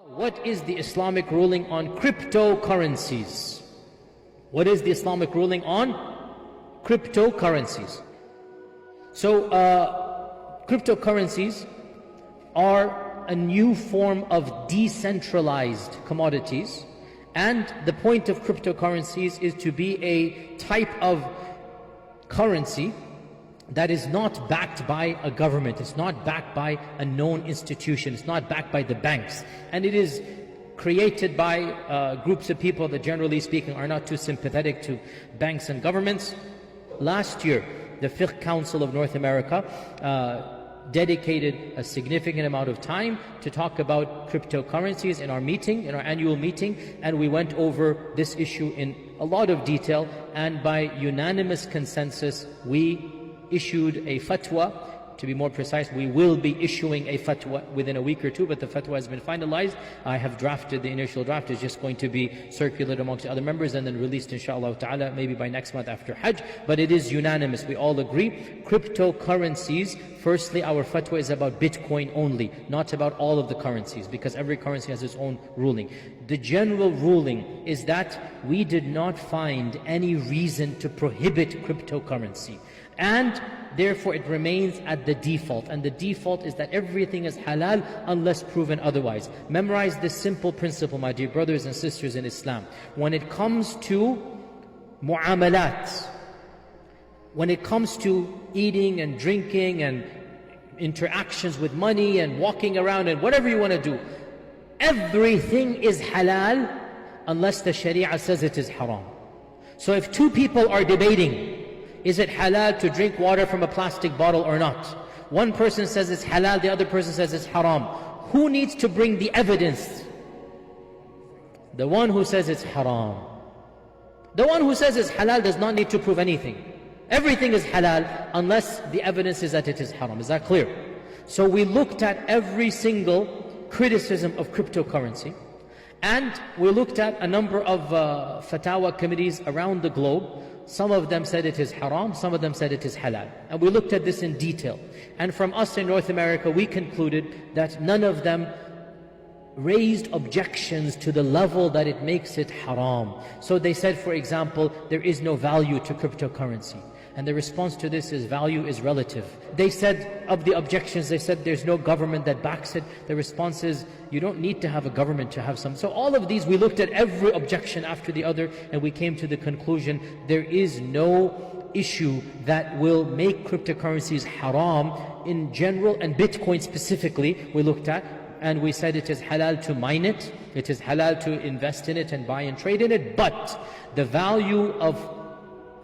What is the Islamic ruling on cryptocurrencies? What is the Islamic ruling on cryptocurrencies? So, cryptocurrencies are a new form of decentralized commodities, and the point of cryptocurrencies is to be a type of currency that is not backed by a government, it's not backed by a known institution, it's not backed by the banks, and it is created by groups of people that, generally speaking, are not too sympathetic to banks and governments. Last year, the Fiqh Council of North America dedicated a significant amount of time to talk about cryptocurrencies in our meeting, in our annual meeting, and we went over this issue in a lot of detail, and by unanimous consensus we issued a fatwa. To be more precise, we will be issuing a fatwa within a week or two, but the fatwa has been finalized. I have drafted the initial draft. It's just going to be circulated amongst the other members and then released, inshaAllah ta'ala, maybe by next month after Hajj. But it is unanimous. We all agree. Cryptocurrencies, firstly, our fatwa is about Bitcoin only, not about all of the currencies, because every currency has its own ruling. The general ruling is that we did not find any reason to prohibit cryptocurrency, and therefore it remains at the default, and the default is that everything is halal unless proven otherwise. Memorize this simple principle, my dear brothers and sisters in Islam. When it comes to mu'amalat, when it comes to eating and drinking and interactions with money and walking around and whatever you want to do, everything is halal unless the Sharia says it is haram. So if two people are debating, is it halal to drink water from a plastic bottle or not? One person says it's halal, the other person says it's haram. Who needs to bring the evidence? The one who says it's haram. The one who says it's halal does not need to prove anything. Everything is halal unless the evidence is that it is haram. Is that clear? So we looked at every single criticism of cryptocurrency, and we looked at a number of fatwa committees around the globe. Some of them said it is haram, some of them said it is halal. And we looked at this in detail. And from us in North America, we concluded that none of them raised objections to the level that it makes it haram. So they said, for example, there is no value to cryptocurrency. And the response to this is value is relative. They said, of the objections, they said there's no government that backs it. The response is, you don't need to have a government to have some. So all of these, we looked at every objection after the other, and we came to the conclusion, there is no issue that will make cryptocurrencies haram in general, and Bitcoin specifically we looked at. And we said it is halal to mine it, it is halal to invest in it and buy and trade in it, but the value of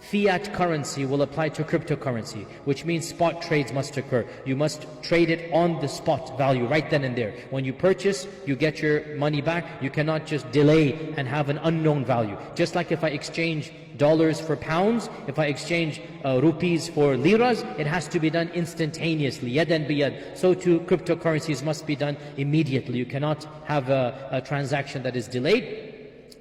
fiat currency will apply to cryptocurrency, which means spot trades must occur. You must trade it on the spot value right then and there. When you purchase, you get your money back. You cannot just delay and have an unknown value. Just like if I exchange dollars for pounds, if I exchange rupees for liras, it has to be done instantaneously, yadan biyad. So too, cryptocurrencies must be done immediately. You cannot have a transaction that is delayed.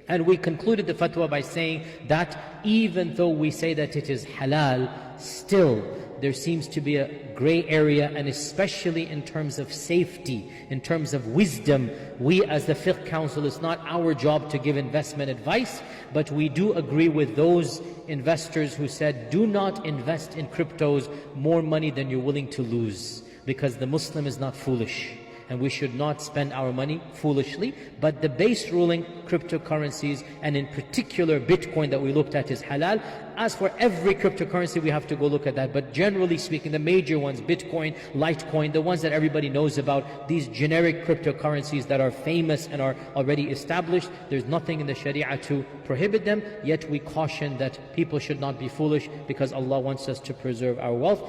And we concluded the fatwa by saying that even though we say that it is halal, still there seems to be a gray area, and especially in terms of safety, in terms of wisdom. We as the Fiqh Council, it's not our job to give investment advice, but we do agree with those investors who said, do not invest in cryptos more money than you're willing to lose, because the Muslim is not foolish, and we should not spend our money foolishly. But the base ruling, cryptocurrencies, and in particular Bitcoin that we looked at, is halal. As for every cryptocurrency, we have to go look at that. But generally speaking, the major ones, Bitcoin, Litecoin, the ones that everybody knows about, these generic cryptocurrencies that are famous and are already established, there's nothing in the Sharia to prohibit them. Yet we caution that people should not be foolish, because Allah wants us to preserve our wealth.